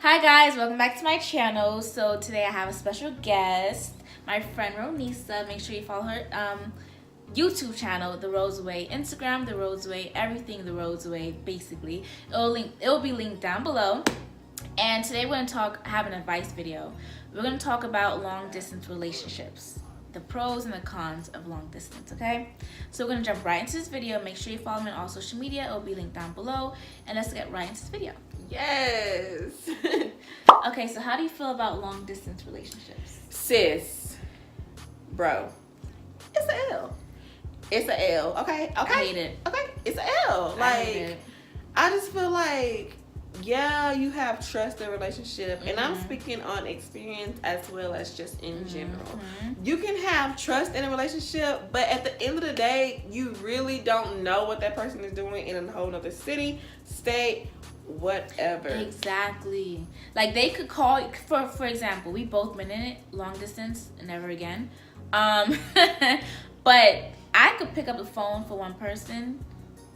Hi guys, welcome back to my channel. So today I have a special guest, my friend Ronisa. Make sure you follow her YouTube channel, The Rhodes Way, Instagram, The Rhodes Way, everything The Rhodes Way, basically. It'll be linked down below. And today we're gonna have an advice video. We're gonna talk about long distance relationships, the pros and the cons of long distance, okay? So we're gonna jump right into this video. Make sure you follow me on all social media. It'll be linked down below. And let's get right into this video. Yes. Okay, so how do you feel about long distance relationships? Sis, bro, it's a L. It's a L. Okay. I hate it. Okay. It's a L. I just feel like, yeah, you have trust in a relationship, and I'm speaking on experience as well as just in general. You can have trust in a relationship, but at the end of the day, you really don't know what that person is doing in a whole other city, state, whatever. Exactly. Like they could call, for example, we both been in it long distance, never again. But I could pick up the phone for one person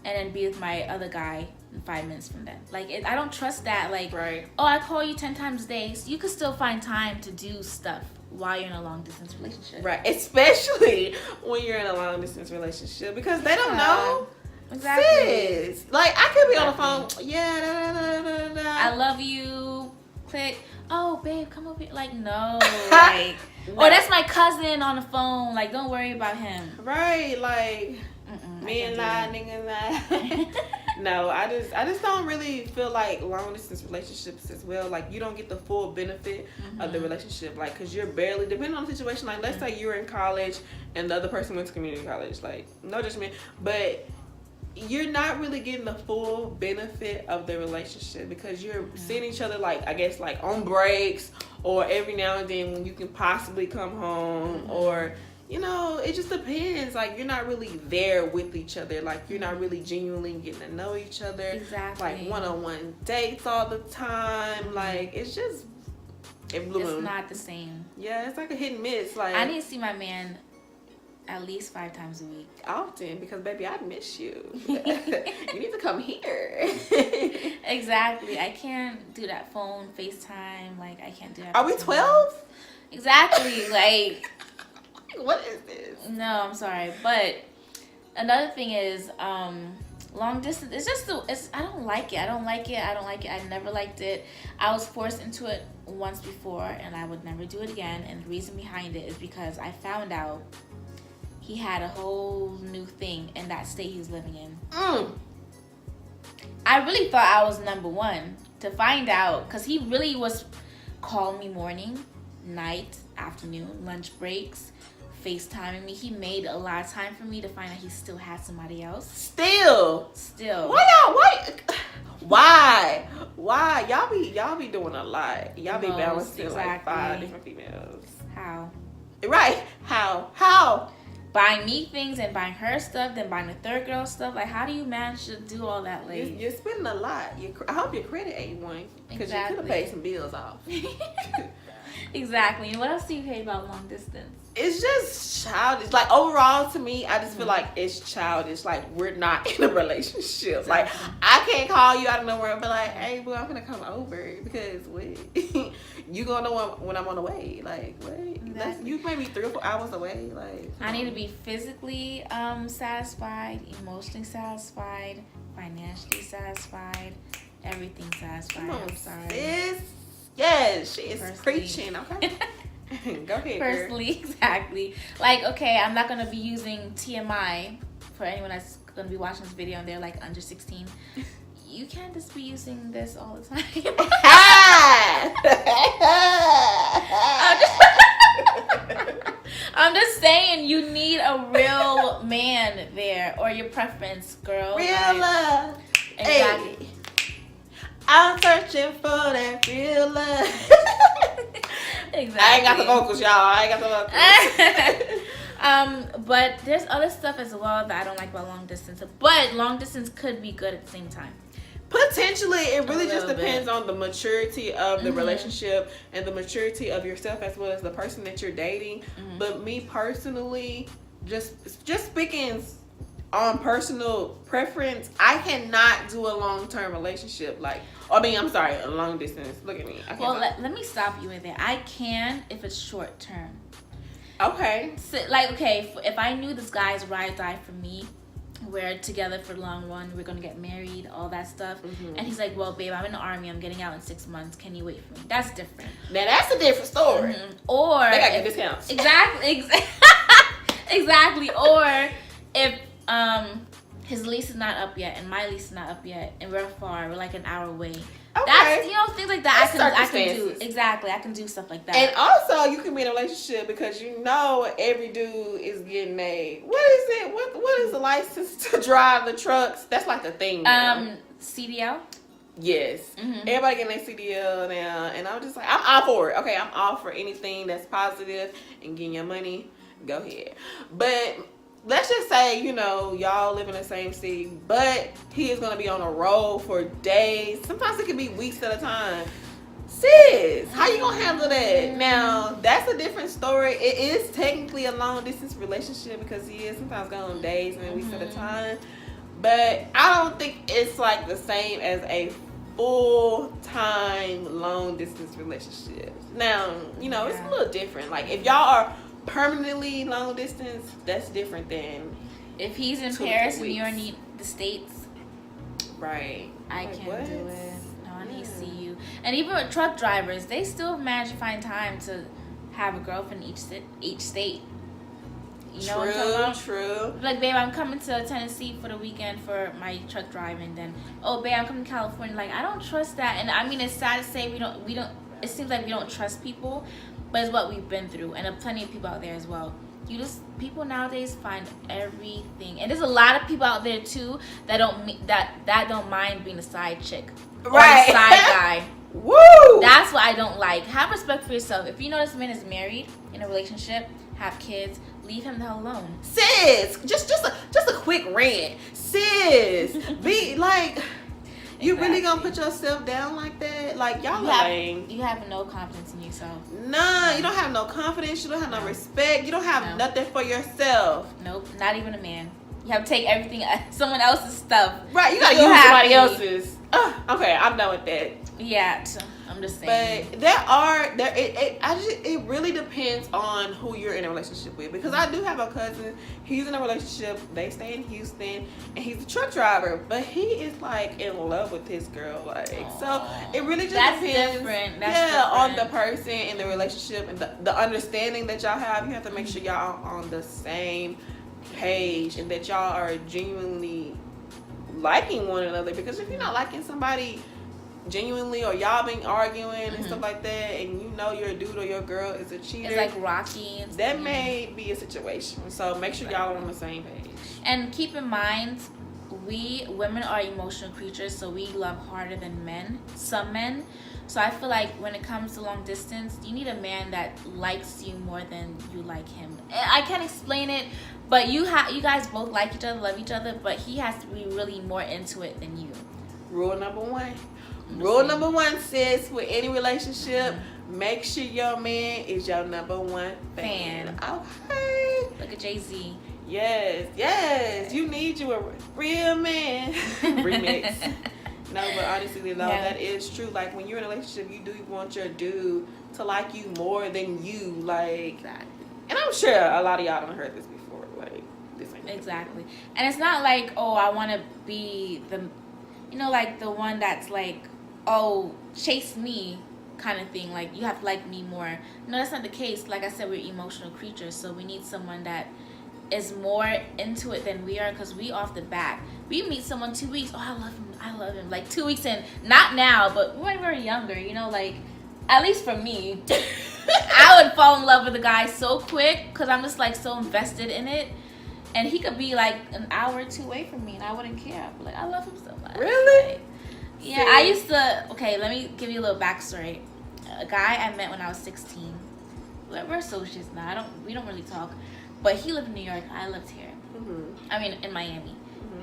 and then be with my other guy in 5 minutes from then. Like I don't trust that. Like, right. Oh, I call you 10 times a day. So you could still find time to do stuff while you're in a long distance relationship. Right. Especially when you're in a long distance relationship, because they don't know. Exactly. Sis. Like I could be on the phone. Yeah. I love you. Click. Oh, babe, come over here. Like, no. Like, no. Oh, that's my cousin on the phone. Like, don't worry about him. Right. Like, men lie, niggas lie. No, I just don't really feel like long distance relationships as well. Like, you don't get the full benefit of the relationship. Like, because you're barely, depending on the situation. Like, let's say you're in college and the other person went to community college. Like, no judgment. But you're not really getting the full benefit of the relationship because you're seeing each other, like, I guess, like on breaks or every now and then when you can possibly come home, or, you know, it just depends. Like, you're not really there with each other. Like, you're not really genuinely getting to know each other. Exactly. Like, one-on-one dates all the time. Like, it's just, it's not the same. Yeah, it's like a hit and miss. Like, I need to see my man at least 5 times a week. Often, because baby, I miss you. You need to come here. Exactly. I can't do that phone FaceTime. Like, I can't do that. Are we 12? Exactly. Like, what is this? No, I'm sorry. But another thing is, long distance, I don't like it. I never liked it. I was forced into it once before, and I would never do it again. And the reason behind it is because I found out he had a whole new thing in that state he was living in. I really thought I was number one to find out, because he really was calling me morning, night, afternoon, lunch breaks, FaceTiming me. He made a lot of time for me to find out he still had somebody else. Still. Why? Y'all be doing a lot. Y'all be balancing like 5 different females. How? Right. How? Buying me things and buying her stuff, then buying the third girl stuff. Like, how do you manage to do all that? Like, you're spending a lot. I hope your credit A1, because you could have paid some bills off. Exactly. And what else do you hate about long distance? It's just childish. Like, overall, to me, I just feel like it's childish. Like, we're not in a relationship. Like, I can't call you out of nowhere and be like, hey, boo, I'm gonna come over, because wait, you gonna know when I'm on the way. Like, wait, you may be 3 or 4 hours away. Like, I need to be physically satisfied, emotionally satisfied, financially satisfied, everything satisfied. Come on, I'm sorry. sis. Yes, she is preaching. Okay. Go ahead, personally, girl. Exactly. Like, okay, I'm not gonna be using TMI for anyone that's gonna be watching this video and they're like under 16. You can't just be using this all the time. I'm just saying, you need a real man there, or your preference, girl. Real like, love. Exactly. Hey. I'm searching for that real love. Exactly. I ain't got the vocals, y'all. But there's other stuff as well that I don't like about long distance. But long distance could be good at the same time. Potentially, it really just depends on the maturity of the relationship and the maturity of yourself, as well as the person that you're dating. But me personally, just speaking on personal preference, I cannot do a long-term relationship. Like, I'm sorry, a long distance. Look at me. Well, let me stop you right there. I can if it's short term. Okay. So, like, okay, if I knew this guy's ride or die for me, we're together for the long run, we're gonna get married, all that stuff, and he's like, well, babe, I'm in the army, I'm getting out in 6 months, can you wait for me? That's different. Now that's a different story. Or they gotta get discounts. Exactly. Exactly. Or if his lease is not up yet and my lease is not up yet and we're far, we're like an hour away. Okay. That's, things like that. I can do. Exactly, I can do stuff like that. And also, you can be in a relationship because every dude is getting a what is it? What is the license to drive the trucks? That's like a thing now. CDL. Yes, everybody getting their CDL now, and I'm just like, I'm all for it. Okay, I'm all for anything that's positive and getting your money. Go ahead, but. Let's just say, y'all live in the same city, but he is going to be on a road for days. Sometimes it can be weeks at a time. Sis, how you going to handle that? Now, that's a different story. It is technically a long distance relationship because he is sometimes going on days and weeks at a time. But I don't think it's like the same as a full-time long distance relationship. Now, it's a little different. Like, if y'all are permanently long distance, that's different than if he's in Paris and you're in the States. Right. I can't do it. No, I need to see you. And even with truck drivers, they still manage to find time to have a girlfriend in each state. You know what I'm talking about? True. Like, babe, I'm coming to Tennessee for the weekend for my truck driving. Then, oh, babe, I'm coming to California. Like, I don't trust that. And I mean, it's sad to say we don't. It seems like we don't trust people. But it's what we've been through, and there are plenty of people out there as well. People nowadays find everything, and there's a lot of people out there too that don't mind being a side chick or a side guy. Woo! That's what I don't like. Have respect for yourself. If you know this man is married, in a relationship, have kids, leave him the hell alone. Sis, just a quick rant. Sis, be like. You really gonna put yourself down like that? Like, y'all lame. You have no confidence in yourself. Nah, you don't have no confidence. You don't have no respect. You don't have nothing for yourself. Nope, not even a man. You have to take everything, someone else's stuff. Right, you gotta use somebody else's. Okay, I'm done with that. Yeah, I'm just saying. But it really depends on who you're in a relationship with. Because I do have a cousin, he's in a relationship, they stay in Houston, and he's a truck driver, but he is like in love with his girl. Like, so it really just depends. Different. On the person in the relationship and the understanding that y'all have. You have to make sure y'all are on the same page and that y'all are genuinely liking one another. Because if you're not liking somebody genuinely, or y'all been arguing and stuff like that, and your dude or your girl is a cheater, it's like rocky, that may be a situation. So make sure y'all are on the same page. And keep in mind, we women are emotional creatures, so we love harder than men, some men. So I feel like when it comes to long distance, you need a man that likes you more than you like him. I can't explain it, but you guys both like each other, love each other, but he has to be really more into it than you. Rule number one, sis, with any relationship, make sure your man is your number one fan. Okay. Look at Jay-Z. Yes. You need you a real man. Remix. No, but honestly, though, that is true. Like, when you're in a relationship, you do want your dude to like you more than you. Like, exactly. And I'm sure a lot of y'all done heard this before. Like, this ain't exactly. And it's not like, oh, I want to be the, like the one that's like, oh, chase me kind of thing. Like, you have to like me more. No, that's not the case. Like I said, we're emotional creatures, so we need someone that is more into it than we are, because we off the bat, we meet someone 2 weeks, oh, I love him, like 2 weeks in, not now, but when we were younger, like, at least for me, I would fall in love with a guy so quick, because I'm just like so invested in it, and he could be like an hour or two away from me and I wouldn't care. I'd be like, I love him so much. Really? Like, yeah, I used to, okay, let me give you a little backstory. A guy I met when I was 16, we're associates now, we don't really talk. But he lived in New York. I lived here. I mean, in Miami.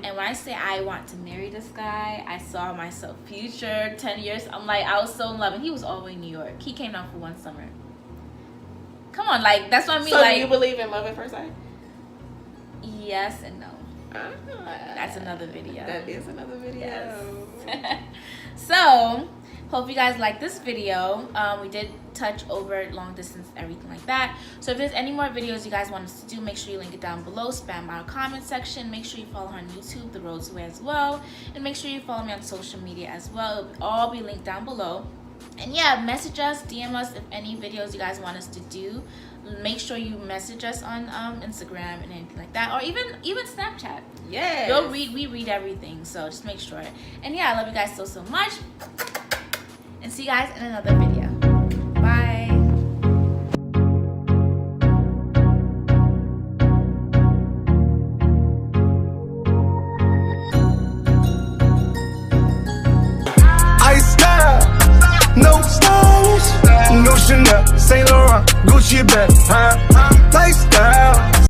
And when I say I want to marry this guy, I saw myself future 10 years. I'm like, I was so in love. And he was all the way in New York. He came down for one summer. Come on, like, that's what I mean. So like, do you believe in love at first sight? Yes and no. That's another video. That is another video. Yes. So, hope you guys like this video. We did touch over long distance, everything like that. So if there's any more videos you guys want us to do, make sure you link it down below. Spam our comment section. Make sure you follow her on YouTube, The Rhodes Way, as well. And make sure you follow me on social media as well. It'll all be linked down below. And yeah, message us, DM us if any videos you guys want us to do. Make sure you message us on Instagram and anything like that, or even Snapchat. Yeah, we read everything, so just make sure. And yeah, I love you guys so much, and see you guys in another video. Bye. No stylish, no Chanel, Saint Laurent, Gucci bag, huh? Lifestyle.